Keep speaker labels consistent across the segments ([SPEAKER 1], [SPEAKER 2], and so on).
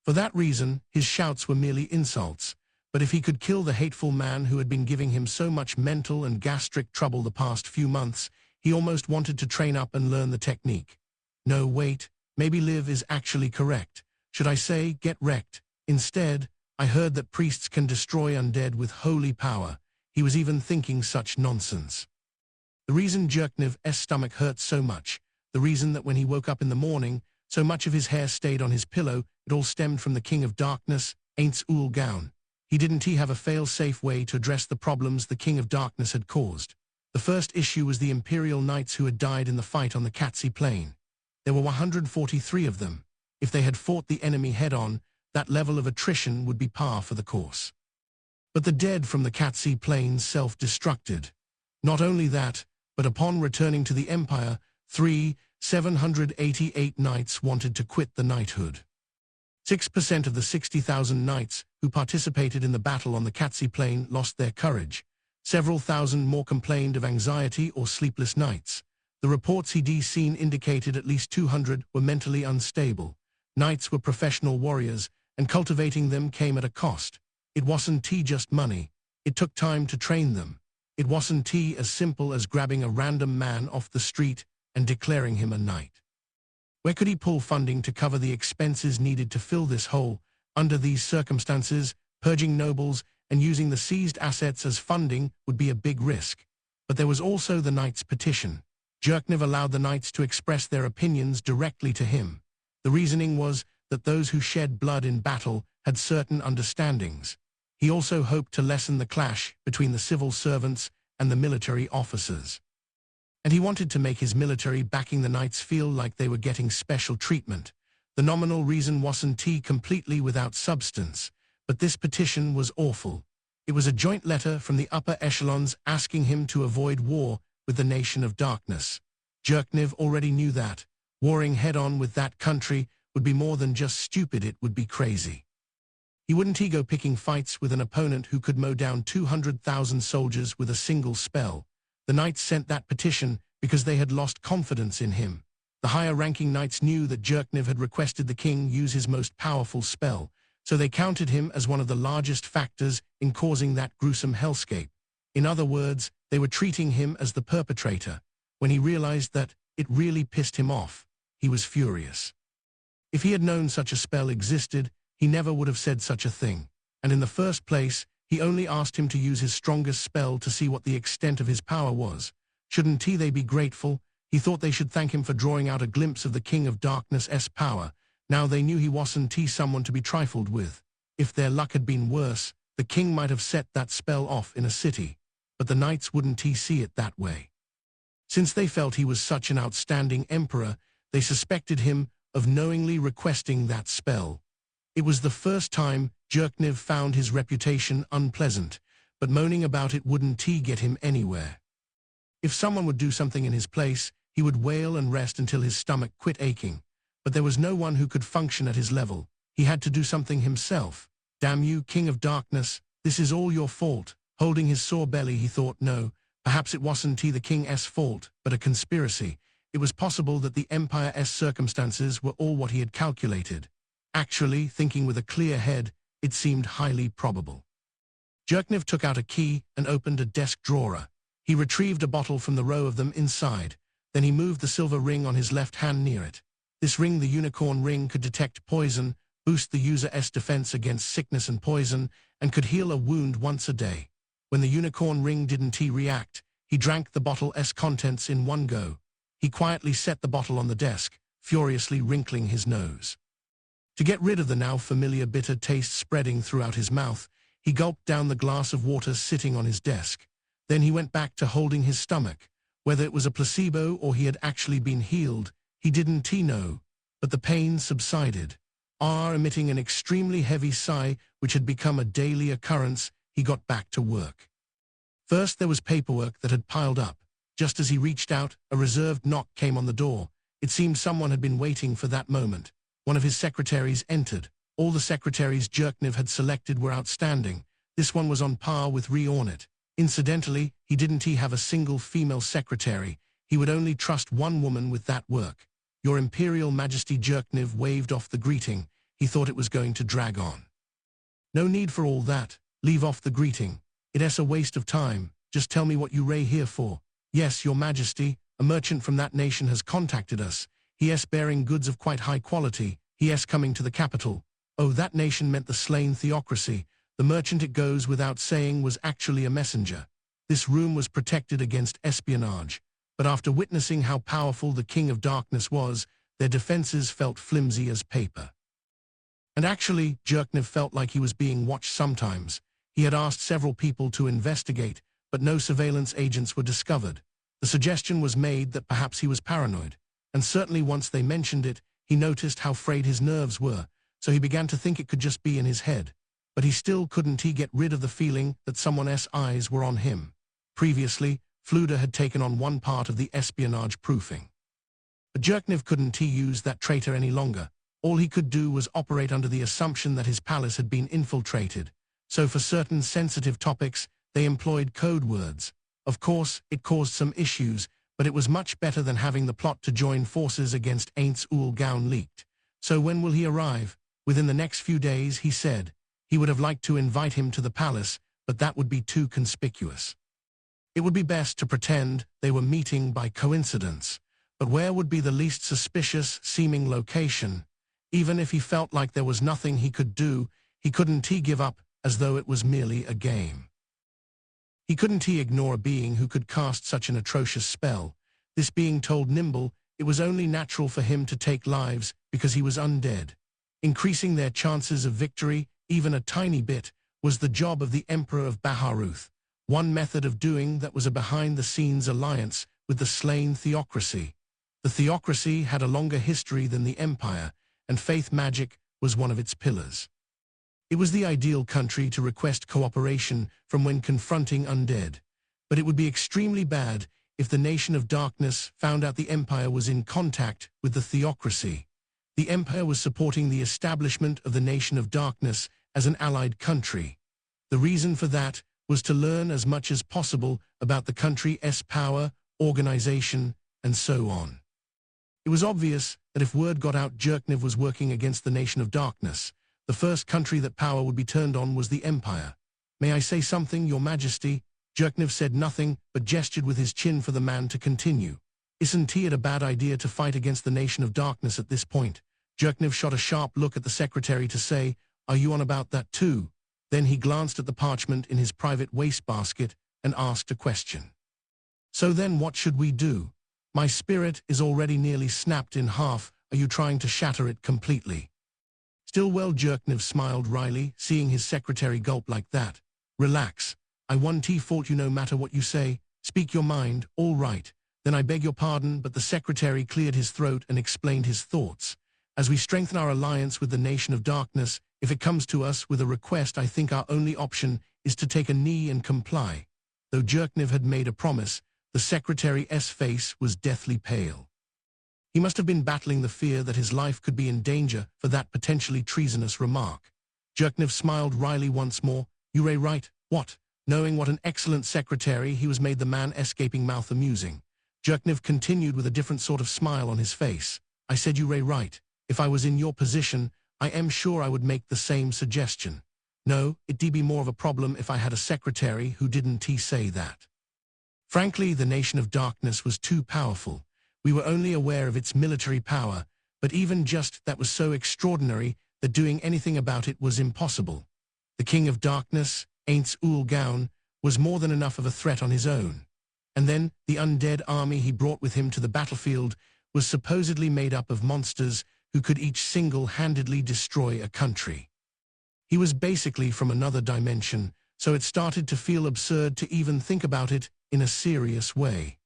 [SPEAKER 1] For that reason, his shouts were merely insults, but if he could kill the hateful man who had been giving him so much mental and gastric trouble the past few months, he almost wanted to train up and learn the technique. No, wait, maybe live is actually correct. Should I say get wrecked? Instead, I heard that priests can destroy undead with holy power. He was even thinking such nonsense. The reason Jerkniv's stomach hurt so much, the reason that when he woke up in the morning, so much of his hair stayed on his pillow, it all stemmed from the King of Darkness, Ain't Ool Gown. He didn't have a fail-safe way to address the problems the King of Darkness had caused. The first issue was the Imperial Knights who had died in the fight on the Katsi Plain. There were 143 of them. If they had fought the enemy head-on, that level of attrition would be par for the course. But the dead from the Katsi Plain self-destructed. Not only that, but upon returning to the Empire, 788 knights wanted to quit the knighthood. 6% of the 60,000 knights who participated in the battle on the Katsi Plain lost their courage. Several thousand more complained of anxiety or sleepless nights. The reports he'd seen indicated at least 200 were mentally unstable. Knights were professional warriors, and cultivating them came at a cost. It wasn't just money. It took time to train them. It wasn't as simple as grabbing a random man off the street and declaring him a knight. Where could he pull funding to cover the expenses needed to fill this hole? Under these circumstances, purging nobles and using the seized assets as funding would be a big risk. But there was also the Knights' petition. Jerkniv allowed the Knights to express their opinions directly to him. The reasoning was that those who shed blood in battle had certain understandings. He also hoped to lessen the clash between the civil servants and the military officers. And he wanted to make his military backing the Knights feel like they were getting special treatment. The nominal reason wasn't completely without substance, but this petition was awful. It was a joint letter from the upper echelons asking him to avoid war with the Nation of Darkness. Jerkniv already knew that. Warring head-on with that country would be more than just stupid, it would be crazy. He wouldn't go picking fights with an opponent who could mow down 200,000 soldiers with a single spell. The Knights sent that petition because they had lost confidence in him. The higher-ranking Knights knew that Jerkniv had requested the king use his most powerful spell, so they counted him as one of the largest factors in causing that gruesome hellscape. In other words, they were treating him as the perpetrator. When he realized that, it really pissed him off. He was furious. If he had known such a spell existed, he never would have said such a thing. And in the first place, he only asked him to use his strongest spell to see what the extent of his power was. Shouldn't they be grateful? He thought they should thank him for drawing out a glimpse of the King of Darkness' power. Now they knew he wasn't someone to be trifled with. If their luck had been worse, the king might have set that spell off in a city. But the Knights wouldn't see it that way. Since they felt he was such an outstanding emperor, they suspected him of knowingly requesting that spell. It was the first time Jerkniv found his reputation unpleasant, but moaning about it wouldn't get him anywhere. If someone would do something in his place, he would wail and rest until his stomach quit aching. But there was no one who could function at his level. He had to do something himself. Damn you, King of Darkness, this is all your fault. Holding his sore belly, he thought, no, perhaps it wasn't the king's fault, but a conspiracy. It was possible that the Empire's circumstances were all what he had calculated. Actually, thinking with a clear head, it seemed highly probable. Jerkniv took out a key and opened a desk drawer. He retrieved a bottle from the row of them inside. Then he moved the silver ring on his left hand near it. This ring, the unicorn ring, could detect poison, boost the user's defense against sickness and poison, and could heal a wound once a day. When the unicorn ring didn't react, he drank the bottle's contents in one go. He quietly set the bottle on the desk, furiously wrinkling his nose. To get rid of the now familiar bitter taste spreading throughout his mouth, he gulped down the glass of water sitting on his desk. Then he went back to holding his stomach. Whether it was a placebo or he had actually been healed, he didn't know, but the pain subsided. Emitting an extremely heavy sigh which had become a daily occurrence, he got back to work. First there was paperwork that had piled up. Just as he reached out, a reserved knock came on the door. It seemed someone had been waiting for that moment. One of his secretaries entered. All the secretaries Jerkniv had selected were outstanding. This one was on par with Ornit. Incidentally, he didn't have a single female secretary. He would only trust one woman with that work. Your Imperial Majesty. Jerkniv waved off the greeting. he thought it was going to drag on. No need for all that. Leave off the greeting. It's a waste of time. Just tell me what you here for. Yes, your majesty, a merchant from that nation has contacted us. He is bearing goods of quite high quality. He is coming to the capital. Oh, that nation meant the slain theocracy. The merchant, it goes without saying, was actually a messenger. This room was protected against espionage. But after witnessing how powerful the King of Darkness was, their defenses felt flimsy as paper. And actually, Jerknev felt like he was being watched sometimes. He had asked several people to investigate, but no surveillance agents were discovered. The suggestion was made that perhaps he was paranoid, and certainly once they mentioned it, he noticed how frayed his nerves were, so he began to think it could just be in his head. But he still couldn't get rid of the feeling that someone's eyes were on him. Previously, Fluda had taken on one part of the espionage proofing. But Jerknev couldn't use that traitor any longer. All he could do was operate under the assumption that his palace had been infiltrated. So for certain sensitive topics, they employed code words. Of course, it caused some issues, but it was much better than having the plot to join forces against Aints Ul Gaun leaked. So when will he arrive? Within the next few days, he said. He would have liked to invite him to the palace, but that would be too conspicuous. It would be best to pretend they were meeting by coincidence. But where would be the least suspicious-seeming location? Even if he felt like there was nothing he could do, he couldn't give up as though it was merely a game. He couldn't ignore a being who could cast such an atrocious spell. This being told Nimble it was only natural for him to take lives because he was undead. Increasing their chances of victory, even a tiny bit, was the job of the Emperor of Baharuth. One method of doing that was a behind-the-scenes alliance with the slain theocracy. The theocracy had a longer history than the Empire, and faith magic was one of its pillars. It was the ideal country to request cooperation from when confronting undead, but it would be extremely bad if the Nation of Darkness found out the Empire was in contact with the theocracy. The Empire was supporting the establishment of the Nation of Darkness as an allied country. The reason for that was to learn as much as possible about the country's power, organization, and so on. It was obvious that if word got out Jerknev was working against the Nation of Darkness, the first country that power would be turned on was the Empire. May I say something, Your Majesty? Jerknev said nothing, but gestured with his chin for the man to continue. Isn't it a bad idea to fight against the Nation of Darkness at this point? Jerknev shot a sharp look at the secretary to say, Are you on about that too? Then he glanced at the parchment in his private wastebasket and asked a question. So then what should we do? My spirit is already nearly snapped in half. Are you trying to shatter it completely? Still well, Jerknev smiled wryly, seeing his secretary gulp like that. Relax. I won't fault you no matter what you say. Speak your mind, all right. Then I beg your pardon, but the secretary cleared his throat and explained his thoughts. As we strengthen our alliance with the Nation of Darkness, if it comes to us with a request, I think our only option is to take a knee and comply. Though Jerknev had made a promise, the secretary's face was deathly pale. He must have been battling the fear that his life could be in danger for that potentially treasonous remark. Jerknev smiled wryly once more. You're right, what? Knowing what an excellent secretary he was made the man's gaping mouth amusing. Jerknev continued with a different sort of smile on his face. I said you're right. If I was in your position, I am sure I would make the same suggestion. No, it'd be more of a problem if I had a secretary who didn't say that. Frankly, the Nation of Darkness was too powerful. We were only aware of its military power, but even just that was so extraordinary that doing anything about it was impossible. The King of Darkness, Aints Ul Gaun, was more than enough of a threat on his own. And then, the undead army he brought with him to the battlefield was supposedly made up of monsters who could each single-handedly destroy a country. He was basically from another dimension, so it started to feel absurd to even think about it in a serious way.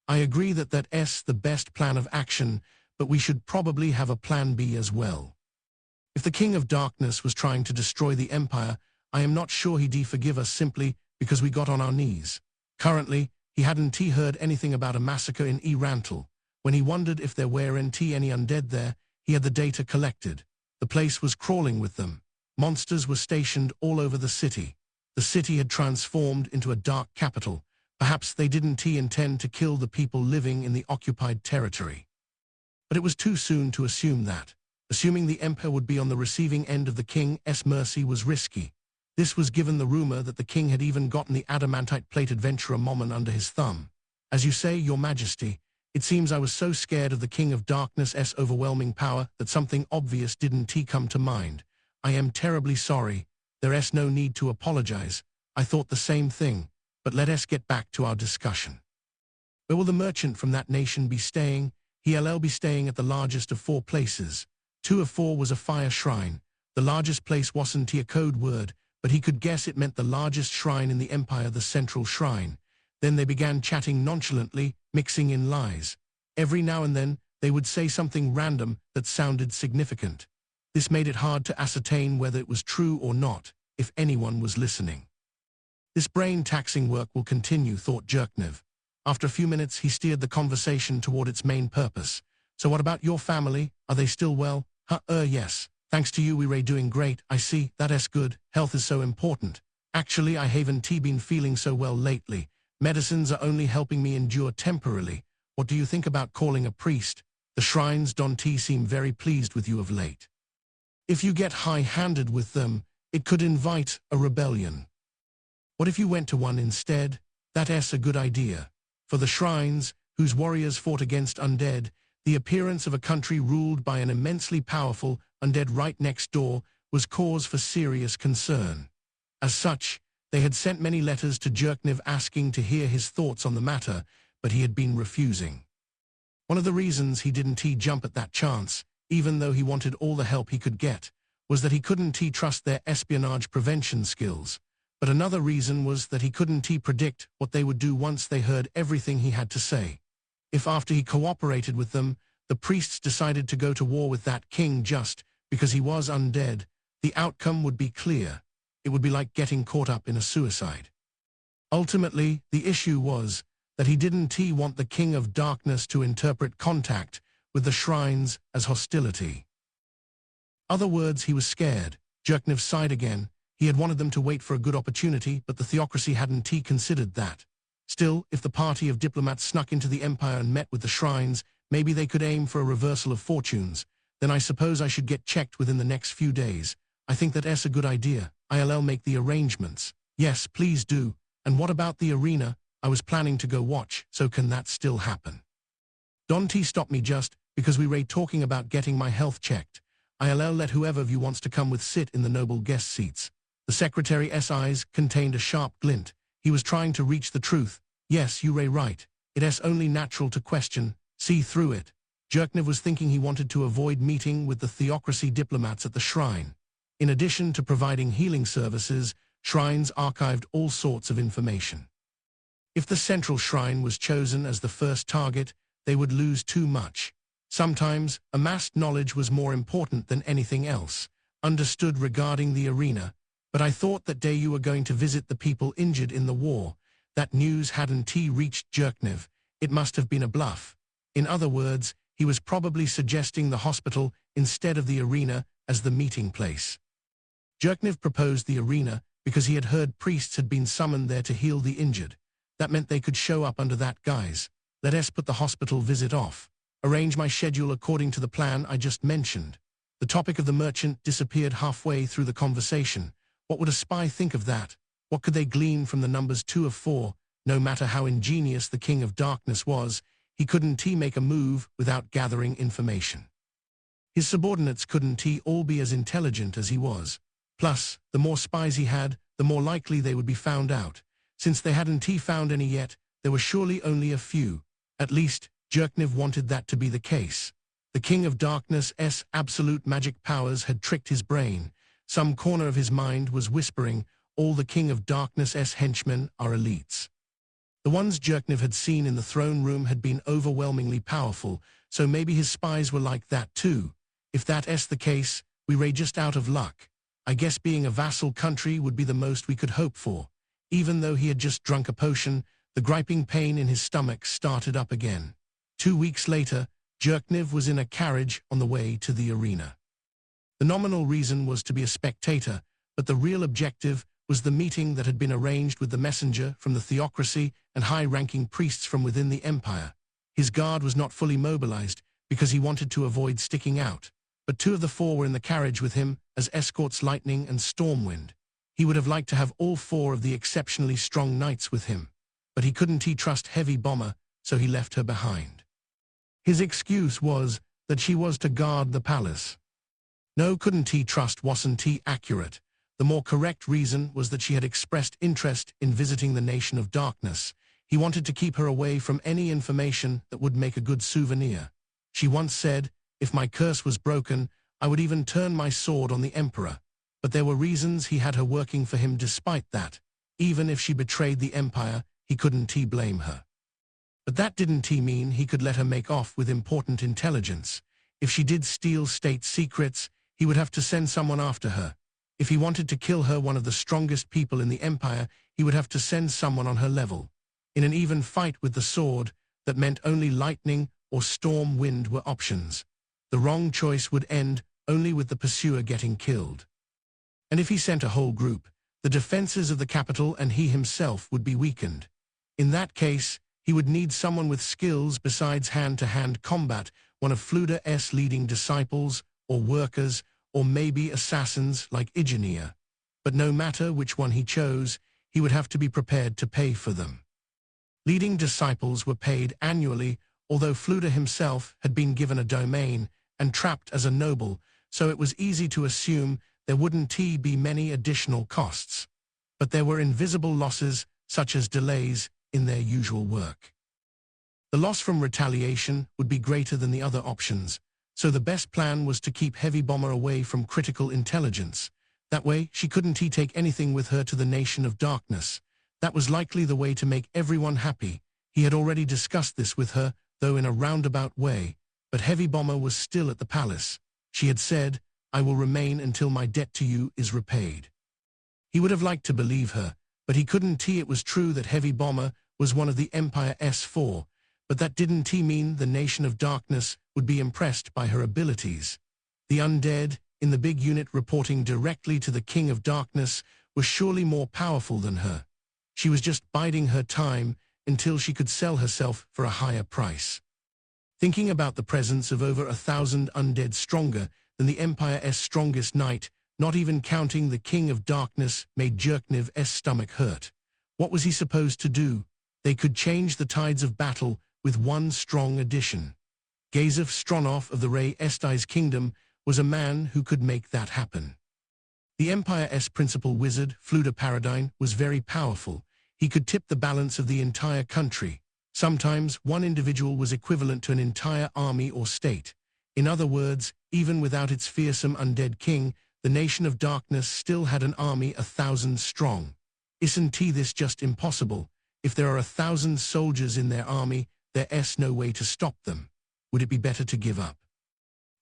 [SPEAKER 1] I agree that that's the best plan of action, but we should probably have a plan B as well. If the King of Darkness was trying to destroy the Empire, I am not sure he'd forgive us simply because we got on our knees. Currently, he hadn't heard anything about a massacre in Rantel. When he wondered if there were any undead there, he had the data collected. The place was crawling with them. Monsters were stationed all over the city. The city had transformed into a dark capital. Perhaps they didn't intend to kill the people living in the occupied territory. But it was too soon to assume that. Assuming the Emperor would be on the receiving end of the King's mercy was risky. This was given the rumor that the king had even gotten the adamantite plate adventurer Momon under his thumb. As you say, Your Majesty, it seems I was so scared of the King of Darkness' overwhelming power that something obvious didn't come to mind. I am terribly sorry. There's no need to apologize. I thought the same thing, but let us get back to our discussion. Where will the merchant from that nation be staying? He'll be staying at the largest of 4 places. 2 of 4 was a fire shrine. The largest place wasn't a code word, but he could guess it meant the largest shrine in the empire, the central shrine. Then they began chatting nonchalantly, mixing in lies. Every now and then, they would say something random that sounded significant. This made it hard to ascertain whether it was true or not, if anyone was listening. This brain-taxing work will continue, thought Jerknev. After a few minutes, he steered the conversation toward its main purpose. So what about your family? Are they still well? Yes. Thanks to you, we're doing great. I see. That's good. Health is so important. Actually, I haven't been feeling so well lately. Medicines are only helping me endure temporarily. What do you think about calling a priest? The shrines don't seem very pleased with you of late. If you get high-handed with them, it could invite a rebellion. What if you went to one instead? That's a good idea. For the shrines, whose warriors fought against undead, the appearance of a country ruled by an immensely powerful undead right next door was cause for serious concern. As such, they had sent many letters to Jerknev asking to hear his thoughts on the matter, but he had been refusing. One of the reasons he didn't jump at that chance, even though he wanted all the help he could get, was that he couldn't trust their espionage prevention skills. But another reason was that he couldn't predict what they would do once they heard everything he had to say. If after he cooperated with them, the priests decided to go to war with that king just because he was undead, the outcome would be clear. It would be like getting caught up in a suicide. Ultimately, the issue was that he didn't want the King of Darkness to interpret contact with the shrines as hostility. Other words, he was scared. Jerknev sighed again. He had wanted them to wait for a good opportunity, but the theocracy hadn't considered that. Still, if the party of diplomats snuck into the empire and met with the shrines, maybe they could aim for a reversal of fortunes. Then I suppose I should get checked within the next few days. I think that's a good idea. I'll make the arrangements. Yes, please do. And what about the arena? I was planning to go watch, so can that still happen? Dante stopped me just because we were talking about getting my health checked. I'll let whoever of you wants to come with sit in the noble guest seats. The secretary's eyes contained a sharp glint. He was trying to reach the truth. Yes, you're right. It's only natural to question, see through it. Jerknev was thinking he wanted to avoid meeting with the theocracy diplomats at the shrine. In addition to providing healing services, shrines archived all sorts of information. If the central shrine was chosen as the first target, they would lose too much. Sometimes, amassed knowledge was more important than anything else, understood regarding the arena. But I thought that day you were going to visit the people injured in the war. That news hadn't reached Jerknev. It must have been a bluff. In other words, he was probably suggesting the hospital instead of the arena as the meeting place. Jerknev proposed the arena because he had heard priests had been summoned there to heal the injured. That meant they could show up under that guise. Let us put the hospital visit off. Arrange my schedule according to the plan I just mentioned. The topic of the merchant disappeared halfway through the conversation. What would a spy think of that? What could they glean from the numbers 2 of 4? No matter how ingenious the King of Darkness was, he couldn't make a move without gathering information. His subordinates couldn't all be as intelligent as he was. Plus, the more spies he had, the more likely they would be found out. Since they hadn't found any yet, there were surely only a few. At least, Jerknev wanted that to be the case. The King of Darkness' absolute magic powers had tricked his brain. Some corner of his mind was whispering, all the King of Darkness' henchmen are elites. The ones Jerknev had seen in the throne room had been overwhelmingly powerful, so maybe his spies were like that too. If that's the case, we were just out of luck. I guess being a vassal country would be the most we could hope for. Even though he had just drunk a potion, the griping pain in his stomach started up again. 2 weeks later, Jerknev was in a carriage on the way to the arena. The nominal reason was to be a spectator, but the real objective was the meeting that had been arranged with the messenger from the theocracy and high-ranking priests from within the empire. His guard was not fully mobilized because he wanted to avoid sticking out. but 2 of the 4 were in the carriage with him as escorts Lightning and Stormwind. He would have liked to have all 4 of the exceptionally strong knights with him, but he couldn't trust Heavy Bomber, so he left her behind. His excuse was that she was to guard the palace. No, couldn't trust wasn't accurate. The more correct reason was that she had expressed interest in visiting the Nation of Darkness. He wanted to keep her away from any information that would make a good souvenir. She once said, "If my curse was broken, I would even turn my sword on the Emperor." But there were reasons he had her working for him despite that. Even if she betrayed the Empire, he couldn't blame her. But that didn't mean he could let her make off with important intelligence. If she did steal state secrets, he would have to send someone after her. If he wanted to kill her, one of the strongest people in the Empire, he would have to send someone on her level. In an even fight with the sword, that meant only Lightning or Stormwind were options. The wrong choice would end only with the pursuer getting killed. And if he sent a whole group, the defenses of the capital and he himself would be weakened. In that case, he would need someone with skills besides hand-to-hand combat, one of Fluda's leading disciples, or workers, or maybe assassins like Igeneer. But no matter which one he chose, he would have to be prepared to pay for them. Leading disciples were paid annually, although Fluda himself had been given a domain and trapped as a noble, so it was easy to assume there wouldn't be many additional costs. But there were invisible losses, such as delays in their usual work. The loss from retaliation would be greater than the other options, so the best plan was to keep Heavy Bomber away from critical intelligence. That way, she couldn't take anything with her to the Nation of Darkness. That was likely the way to make everyone happy. He had already discussed this with her, though in a roundabout way, but Heavy Bomber was still at the palace. She had said, "I will remain until my debt to you is repaid." He would have liked to believe her, but he couldn't. It was true that Heavy Bomber was one of the Empire's 4, but that didn't mean the Nation of Darkness would be impressed by her abilities. The undead, in the big unit reporting directly to the King of Darkness, was surely more powerful than her. She was just biding her time until she could sell herself for a higher price. Thinking about the presence of over 1,000 undead stronger than the Empire's strongest knight, not even counting the King of Darkness, made Jerkniv's stomach hurt. What was he supposed to do? They could change the tides of battle with one strong addition. Gazef Stronov of the Ray Esti's kingdom was a man who could make that happen. The Empire's principal wizard, Fluda Paradine, was very powerful. He could tip the balance of the entire country. Sometimes one individual was equivalent to an entire army or state. In other words, even without its fearsome undead king, the Nation of Darkness still had an army 1,000 strong. Isn't this just impossible? If there are 1,000 soldiers in their army, there's no way to stop them. Would it be better to give up?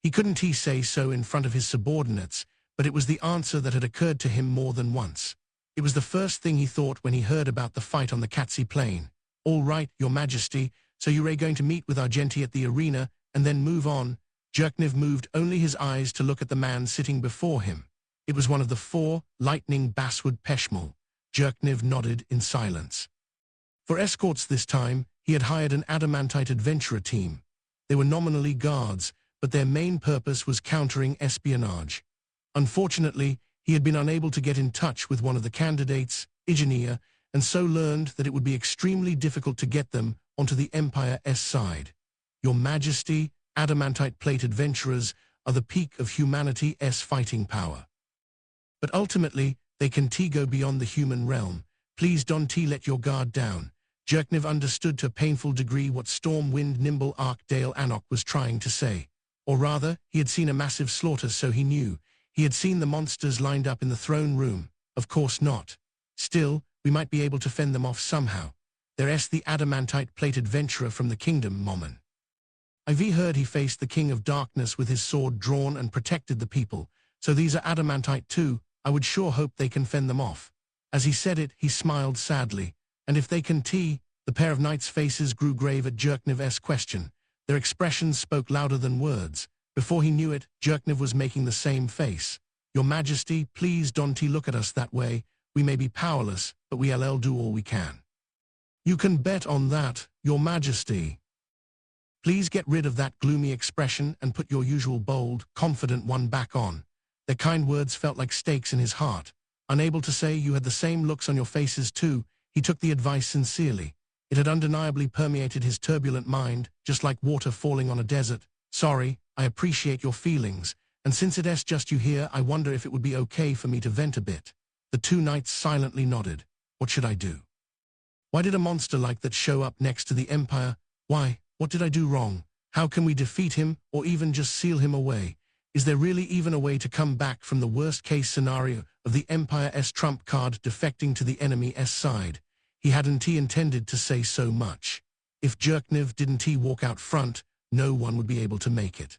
[SPEAKER 1] He couldn't say so in front of his subordinates, but it was the answer that had occurred to him more than once. It was the first thing he thought when he heard about the fight on the Katsi Plain. "All right, Your Majesty, so you're going to meet with Argenti at the arena and then move on?" Jerkniv moved only his eyes to look at the man sitting before him. It was one of the 4, Lightning Basswood Peshmal. Jerkniv nodded in silence. For escorts this time, he had hired an adamantite adventurer team. They were nominally guards, but their main purpose was countering espionage. Unfortunately, he had been unable to get in touch with one of the candidates, Igeneer, and so learned that it would be extremely difficult to get them onto the Empire's side. "Your Majesty, adamantite plate adventurers are the peak of humanity's fighting power. But ultimately, they can go beyond the human realm. Please don't let your guard down." Jerkniv understood to a painful degree what Stormwind Nimble Arkdale Anok was trying to say. Or rather, he had seen a massive slaughter, so he knew. He had seen the monsters lined up in the throne room. Of course not. Still, we might be able to fend them off somehow. There's the adamantite plate adventurer from the kingdom, Momon. I've heard he faced the King of Darkness with his sword drawn and protected the people, so these are adamantite too. I would sure hope they can fend them off. As he said it, he smiled sadly. And if they can the pair of knights' faces grew grave at Jerkniv's question. Their expressions spoke louder than words. Before he knew it, Jerkniv was making the same face. "Your Majesty, please don't look at us that way. We may be powerless, but we'll do all we can." "You can bet on that, Your Majesty." Please get rid of that gloomy expression and put your usual bold, confident one back on. Their kind words felt like stakes in his heart. Unable to say you had the same looks on your faces too, he took the advice sincerely. It had undeniably permeated his turbulent mind, just like water falling on a desert. Sorry, I appreciate your feelings, and since it's just you here, I wonder if it would be okay for me to vent a bit. The two knights silently nodded. What should I do? Why did a monster like that show up next to the Empire? Why? What did I do wrong? How can we defeat him, or even just seal him away? Is there really even a way to come back from the worst-case scenario of the Empire's trump card defecting to the enemy's side? He hadn't intended to say so much. If Jerkniv didn't walk out front, no one would be able to make it.